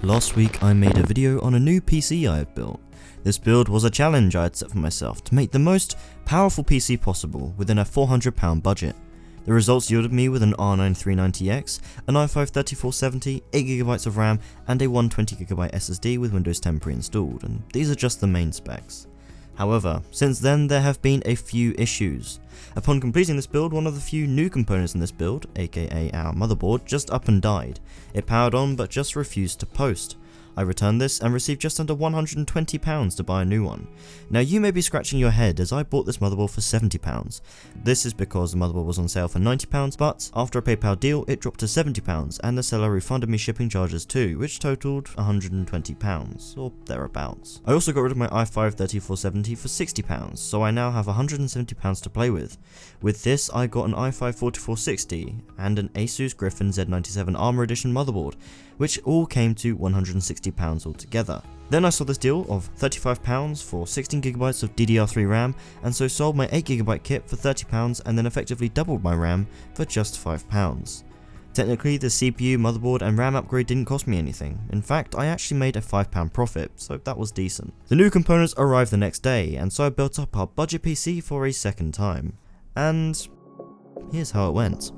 Last week I made a video on a new PC I had built. This build was a challenge I had set for myself to make the most powerful PC possible within a £400 budget. The results yielded me with an R9 390X, an i5 3470, 8GB of RAM and a 120GB SSD with Windows 10 pre-installed, and these are just the main specs. However, since then there have been a few issues. Upon completing this build, one of the few new components in this build, aka our motherboard, just up and died. It powered on but just refused to post. I returned this and received just under £120 to buy a new one. Now you may be scratching your head as I bought this motherboard for £70. This is because the motherboard was on sale for £90, but after a PayPal deal it dropped to £70 and the seller refunded me shipping charges too, which totaled £120 or thereabouts. I also got rid of my i5 3470 for £60, so I now have £170 to play with. With this I got an i5 4460 and an Asus Griffin Z97 Armor Edition motherboard, which all came to £160 altogether. Then I saw this deal of £35 for 16GB of DDR3 RAM, and so sold my 8GB kit for £30 and then effectively doubled my RAM for just £5. Technically the CPU, motherboard and RAM upgrade didn't cost me anything. In fact, I actually made a £5 profit, so that was decent. The new components arrived the next day, and so I built up our budget PC for a second time. And here's how it went.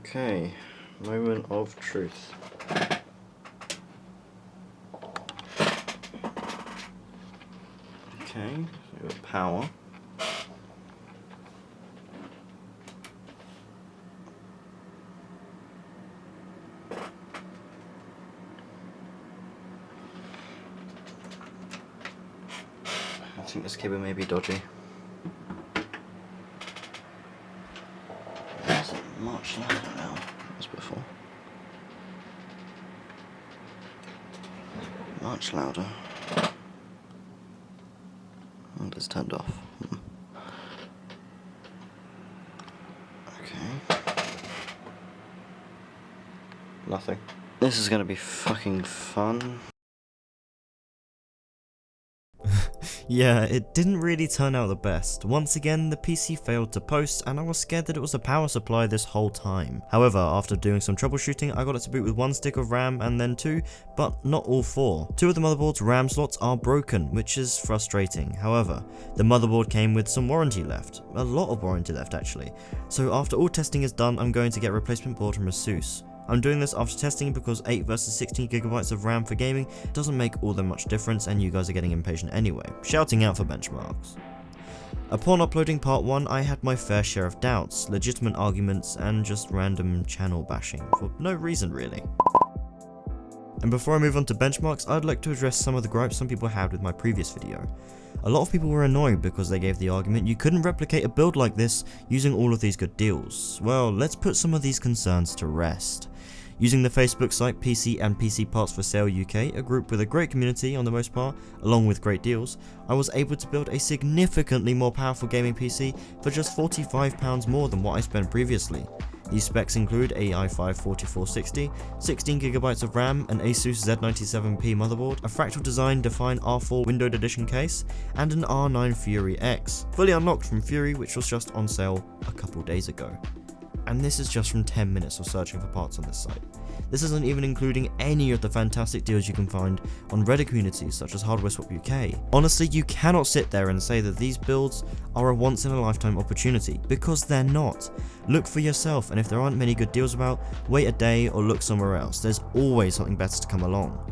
Okay, moment of truth. Okay, so we've got power. I think this cable may be dodgy. Much louder now than it was before. Much louder. And it's turned off. Okay. Nothing. This is gonna be fucking fun. Yeah, it didn't really turn out the best. Once again, the PC failed to post and I was scared that it was a power supply this whole time. However, after doing some troubleshooting, I got it to boot with 1 stick of RAM and then 2, but not all 4. 2 of the motherboard's RAM slots are broken, which is frustrating. However, the motherboard came with some warranty left. A lot of warranty left actually. So after all testing is done, I'm going to get a replacement board from ASUS. I'm doing this after testing because 8 versus 16GB of RAM for gaming doesn't make all that much difference, and you guys are getting impatient anyway, shouting out for benchmarks. Upon uploading part 1, I had my fair share of doubts, legitimate arguments, and just random channel bashing, for no reason really. And before I move on to benchmarks, I'd like to address some of the gripes some people had with my previous video. A lot of people were annoyed because they gave the argument you couldn't replicate a build like this using all of these good deals. Well, let's put some of these concerns to rest. Using the Facebook site PC and PC Parts for Sale UK, a group with a great community on the most part, along with great deals, I was able to build a significantly more powerful gaming PC for just £45 more than what I spent previously. These specs include a i5-4460, 16GB of RAM, an Asus Z97P motherboard, a Fractal Design Define R4 windowed edition case, and an R9 Fury X, fully unlocked from Fury, which was just on sale a couple days ago. And this is just from 10 minutes of searching for parts on this site. This isn't even including any of the fantastic deals you can find on Reddit communities such as Hardware Swap UK. Honestly, you cannot sit there and say that these builds are a once in a lifetime opportunity, because they're not. Look for yourself, and if there aren't many good deals about, wait a day or look somewhere else. There's always something better to come along.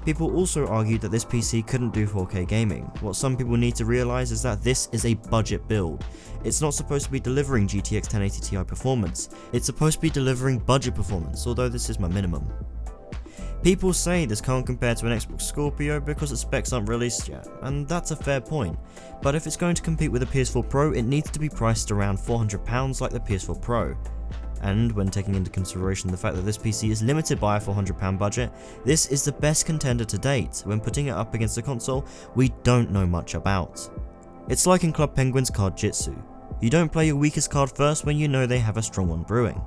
People also argued that this PC couldn't do 4K gaming. What some people need to realise is that this is a budget build. It's not supposed to be delivering GTX 1080 Ti performance, it's supposed to be delivering budget performance, although this is my minimum. People say this can't compare to an Xbox Scorpio because its specs aren't released yet, and that's a fair point, but if it's going to compete with the PS4 Pro, it needs to be priced around £400 like the PS4 Pro. And when taking into consideration the fact that this PC is limited by a £400 budget, this is the best contender to date when putting it up against a console we don't know much about. It's like in Club Penguin's card jitsu. You don't play your weakest card first when you know they have a strong one brewing.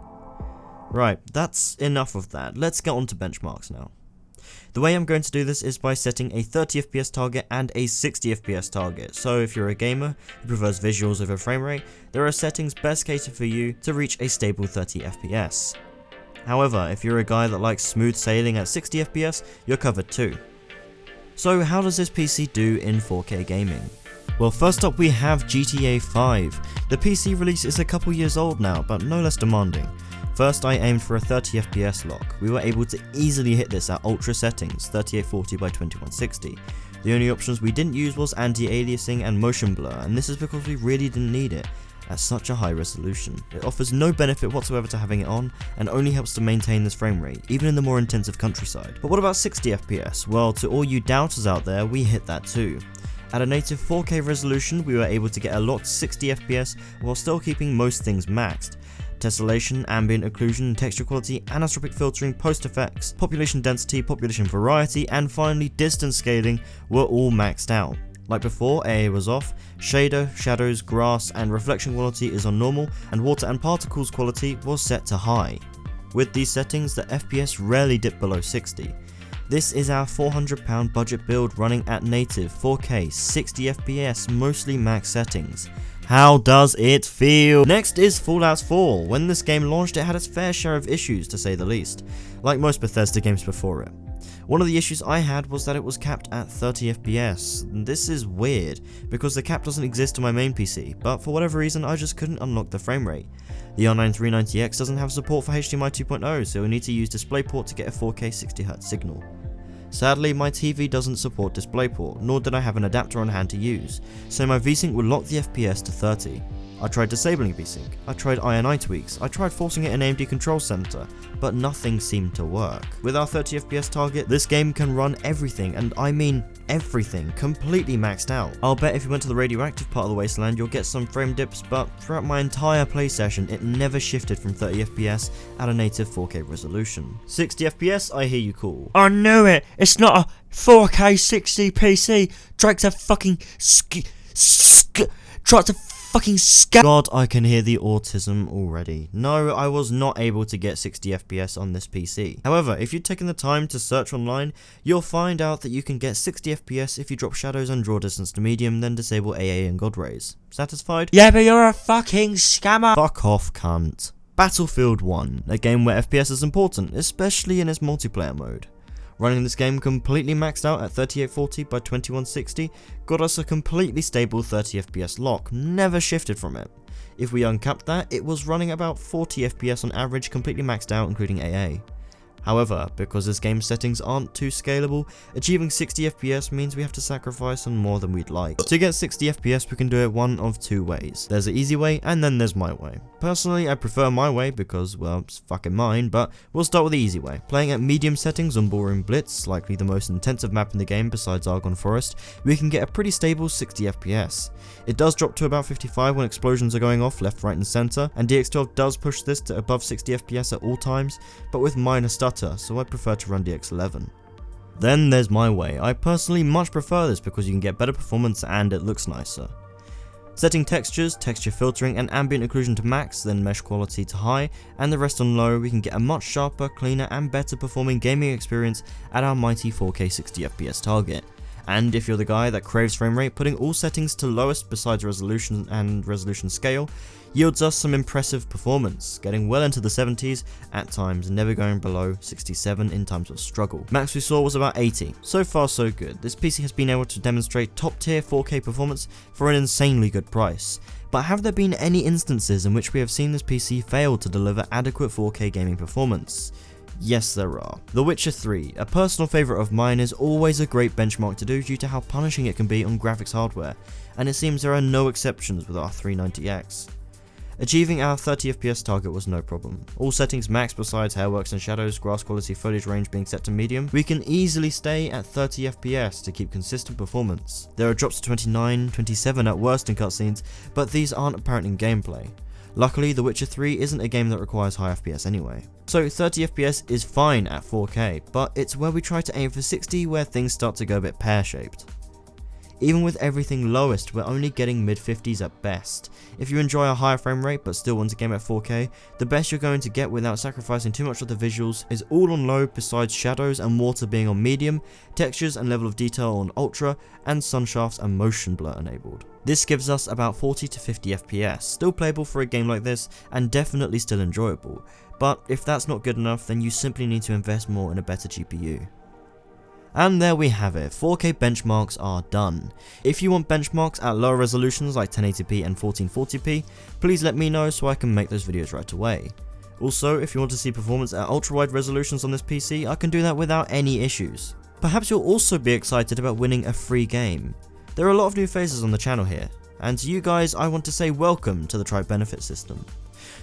Right, that's enough of that, let's get on to benchmarks now. The way I'm going to do this is by setting a 30fps target and a 60fps target, so if you're a gamer who prefers visuals over frame rate, there are settings best catered for you to reach a stable 30fps. However, if you're a guy that likes smooth sailing at 60fps, you're covered too. So how does this PC do in 4K gaming? Well, first up we have GTA 5. The PC release is a couple years old now, but no less demanding. First, I aimed for a 30fps lock. We were able to easily hit this at ultra settings, 3840x2160. The only options we didn't use was anti-aliasing and motion blur, and this is because we really didn't need it at such a high resolution. It offers no benefit whatsoever to having it on, and only helps to maintain this frame rate, even in the more intensive countryside. But what about 60fps? Well, to all you doubters out there, we hit that too. At a native 4K resolution, we were able to get a locked 60fps while still keeping most things maxed. Tessellation, ambient occlusion, texture quality, anisotropic filtering, post effects, population density, population variety, and finally distance scaling were all maxed out. Like before, AA was off, shader, shadows, grass, and reflection quality is on normal, and water and particles quality was set to high. With these settings, the FPS rarely dipped below 60. This is our £400 budget build running at native 4K 60fps mostly max settings. How does it feel? Next is Fallout 4. When this game launched, it had its fair share of issues, to say the least, like most Bethesda games before it. One of the issues I had was that it was capped at 30fps. This is weird, because the cap doesn't exist on my main PC, but for whatever reason I just couldn't unlock the frame rate. The R9 390X doesn't have support for HDMI 2.0, so you'll need to use DisplayPort to get a 4K 60Hz signal. Sadly, my TV doesn't support DisplayPort, nor did I have an adapter on hand to use, so my VSync would lock the FPS to 30. I tried disabling VSync, I tried INI tweaks, I tried forcing it in AMD Control Center, but nothing seemed to work. With our 30fps target, this game can run everything, and I mean everything, completely maxed out. I'll bet if you went to the radioactive part of the wasteland, you'll get some frame dips, but throughout my entire play session, it never shifted from 30fps at a native 4K resolution. 60fps, I hear you call. I knew it! It's not a 4K 60 PC! Tryte to fucking God, I can hear the autism already. No, I was not able to get 60fps on this PC. However, if you've taken the time to search online, you'll find out that you can get 60fps if you drop shadows and draw distance to medium, then disable AA and God rays. Satisfied? Yeah, but you're a fucking scammer! Fuck off, cunt. Battlefield 1, a game where FPS is important, especially in its multiplayer mode. Running this game completely maxed out at 3840x2160 got us a completely stable 30fps lock, never shifted from it. If we uncapped that, it was running about 40 FPS on average, completely maxed out including AA. However, because this game's settings aren't too scalable, achieving 60 FPS means we have to sacrifice on more than we'd like. To get 60 FPS we can do it one of two ways. There's the easy way and then there's my way. Personally I prefer my way because, well, it's fucking mine, but we'll start with the easy way. Playing at medium settings on Ballroom Blitz, likely the most intensive map in the game besides Argonne Forest, we can get a pretty stable 60 FPS. It does drop to about 55 when explosions are going off left, right and center, and DX12 does push this to above 60 FPS at all times, but with minor stutter, so I prefer to run DX11. Then there's my way. I personally much prefer this because you can get better performance and it looks nicer. Setting textures, texture filtering and ambient occlusion to max, then mesh quality to high, and the rest on low, we can get a much sharper, cleaner and better performing gaming experience at our mighty 4K 60 FPS target. And if you're the guy that craves frame rate, putting all settings to lowest besides resolution and resolution scale yields us some impressive performance, getting well into the 70s at times, never going below 67 in times of struggle. Max we saw was about 80, so far so good. This PC has been able to demonstrate top tier 4K performance for an insanely good price. But have there been any instances in which we have seen this PC fail to deliver adequate 4K gaming performance? Yes, there are. The Witcher 3, a personal favourite of mine, is always a great benchmark to do due to how punishing it can be on graphics hardware, and it seems there are no exceptions with our 390X. Achieving our 30 FPS target was no problem. All settings maxed besides hairworks and shadows, grass quality, foliage range being set to medium, we can easily stay at 30 FPS to keep consistent performance. There are drops to 29, 27 at worst in cutscenes, but these aren't apparent in gameplay. Luckily, The Witcher 3 isn't a game that requires high FPS anyway. So 30 FPS is fine at 4K, but it's where we try to aim for 60 where things start to go a bit pear-shaped. Even with everything lowest, we're only getting mid-50s at best. If you enjoy a higher frame rate but still want to game at 4K, the best you're going to get without sacrificing too much of the visuals is all on low besides shadows and water being on medium, textures and level of detail on ultra, and sunshafts and motion blur enabled. This gives us about 40 to 50 FPS, still playable for a game like this and definitely still enjoyable, but if that's not good enough then you simply need to invest more in a better GPU. And there we have it, 4K benchmarks are done. If you want benchmarks at lower resolutions like 1080p and 1440p, please let me know so I can make those videos right away. Also, if you want to see performance at ultra wide resolutions on this PC, I can do that without any issues. Perhaps you'll also be excited about winning a free game. There are a lot of new faces on the channel here, and to you guys I want to say welcome to the Tryte benefit system.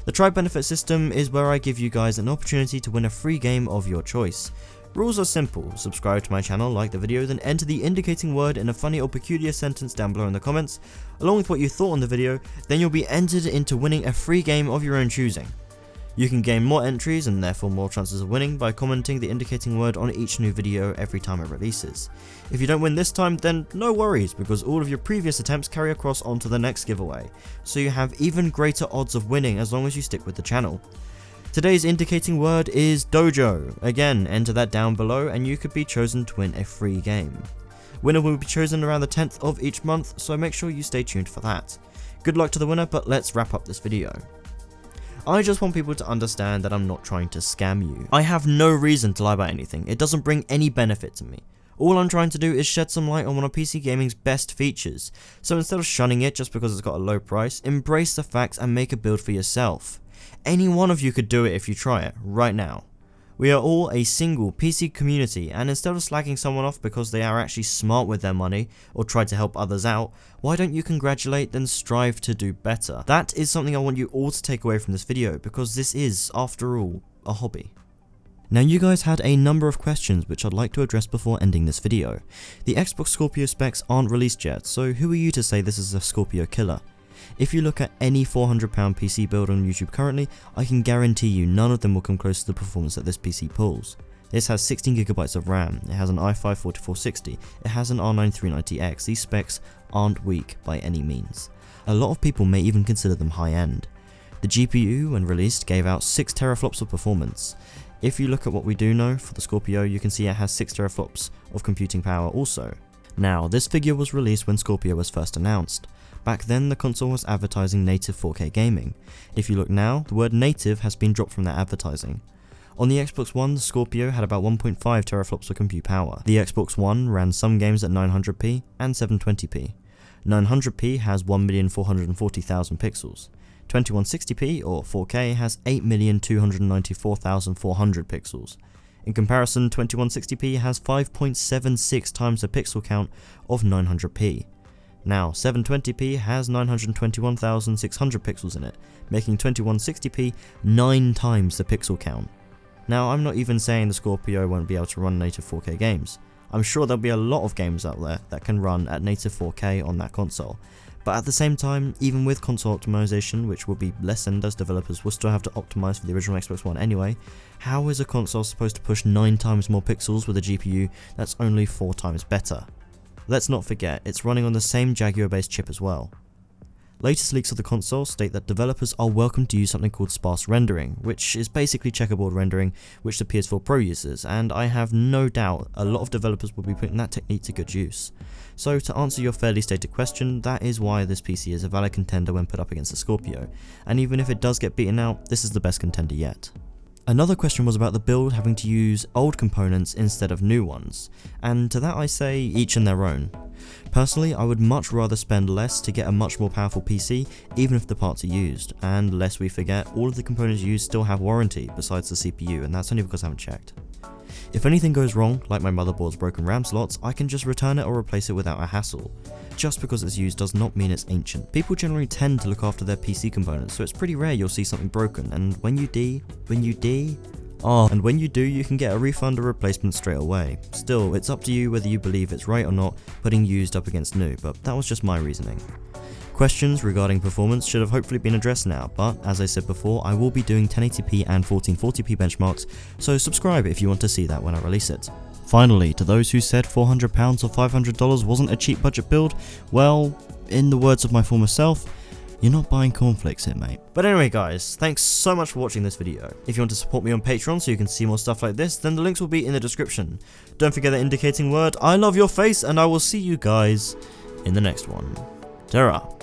The Tryte benefit system is where I give you guys an opportunity to win a free game of your choice. Rules are simple: subscribe to my channel, like the video, then enter the indicating word in a funny or peculiar sentence down below in the comments, along with what you thought on the video, then you'll be entered into winning a free game of your own choosing. You can gain more entries and therefore more chances of winning by commenting the indicating word on each new video every time it releases. If you don't win this time, then no worries, because all of your previous attempts carry across onto the next giveaway, so you have even greater odds of winning as long as you stick with the channel. Today's indicating word is dojo. Again, enter that down below and you could be chosen to win a free game. Winner will be chosen around the 10th of each month, so make sure you stay tuned for that. Good luck to the winner, but let's wrap up this video. I just want people to understand that I'm not trying to scam you. I have no reason to lie about anything, it doesn't bring any benefit to me. All I'm trying to do is shed some light on one of PC gaming's best features, so instead of shunning it just because it's got a low price, embrace the facts and make a build for yourself. Any one of you could do it if you try it, right now. We are all a single PC community, and instead of slagging someone off because they are actually smart with their money, or try to help others out, why don't you congratulate then strive to do better? That is something I want you all to take away from this video, because this is, after all, a hobby. Now you guys had a number of questions which I'd like to address before ending this video. The Xbox Scorpio specs aren't released yet, so who are you to say this is a Scorpio killer? If you look at any £400 PC build on YouTube currently, I can guarantee you none of them will come close to the performance that this PC pulls. This has 16GB of RAM, it has an i5 4460, it has an R9 390X, these specs aren't weak by any means. A lot of people may even consider them high end. The GPU, when released, gave out 6 teraflops of performance. If you look at what we do know for the Scorpio, you can see it has 6 teraflops of computing power also. Now, this figure was released when Scorpio was first announced. Back then, the console was advertising native 4K gaming. If you look now, the word native has been dropped from that advertising. On the Xbox One, the Scorpio had about 1.5 teraflops of compute power. The Xbox One ran some games at 900p and 720p. 900p has 1,440,000 pixels. 2160p or 4K has 8,294,400 pixels. In comparison, 2160p has 5.76 times the pixel count of 900p. Now, 720p has 921,600 pixels in it, making 2160p 9 times the pixel count. Now, I'm not even saying the Scorpio won't be able to run native 4K games. I'm sure there'll be a lot of games out there that can run at native 4K on that console. But at the same time, even with console optimization, which will be lessened as developers will still have to optimize for the original Xbox One anyway, how is a console supposed to push 9 times more pixels with a GPU that's only 4 times better? Let's not forget, it's running on the same Jaguar based chip as well. Latest leaks of the console state that developers are welcome to use something called sparse rendering, which is basically checkerboard rendering which the PS4 Pro uses, and I have no doubt a lot of developers will be putting that technique to good use. So to answer your fairly stated question, that is why this PC is a valid contender when put up against the Scorpio, and even if it does get beaten out, this is the best contender yet. Another question was about the build having to use old components instead of new ones, and to that I say each in their own. Personally, I would much rather spend less to get a much more powerful PC even if the parts are used, and lest we forget, all of the components used still have warranty besides the CPU, and that's only because I haven't checked. If anything goes wrong, like my motherboard's broken RAM slots, I can just return it or replace it without a hassle. Just because it's used does not mean it's ancient. People generally tend to look after their PC components, so it's pretty rare you'll see something broken, and when you do, you can get a refund or replacement straight away. Still, it's up to you whether you believe it's right or not putting used up against new, but that was just my reasoning. Questions regarding performance should have hopefully been addressed now, but as I said before, I will be doing 1080p and 1440p benchmarks, so subscribe if you want to see that when I release it. Finally, to those who said £400 or $500 wasn't a cheap budget build, well, in the words of my former self, you're not buying cornflakes here, mate. But anyway guys, thanks so much for watching this video. If you want to support me on Patreon so you can see more stuff like this, then the links will be in the description. Don't forget the indicating word, I love your face, and I will see you guys in the next one. Ta-ra.